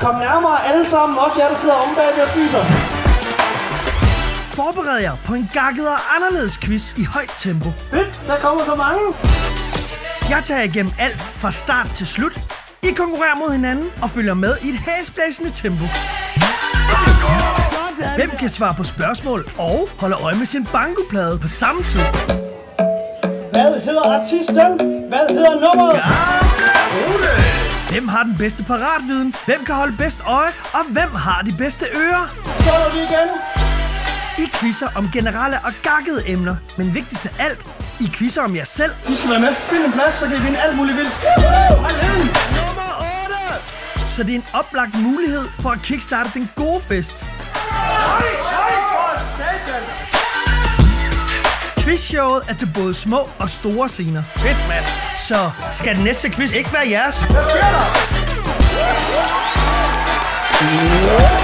Kom nærmere alle sammen, også jer, der sidder om bagved og spiser. Forbered jer på en gakket og anderledes quiz i højt tempo. Fedt, der kommer så mange. Jeg tager igennem alt fra start til slut. I konkurrerer mod hinanden og følger med i et hæsblæsende tempo. Hvem kan svare på spørgsmål og holde øje med sin bankoplade på samme tid? Hvad hedder artisten? Hvad hedder nummeret? Hvem har den bedste paratviden? Hvem kan holde bedst øje? Og hvem har de bedste ører? Så er vi igen. I quizzer om generelle og gakkede emner. Men vigtigst af alt, I quizzer om jer selv. I skal være med. Find en plads, så kan I vinde alt muligt vildt. Nummer 8! Så det er en oplagt mulighed for at kickstarte den gode fest. Quizshowet er til både små og store scener. Fedt, mand. Så skal den næste quiz ikke være jeres? Hvad sker der?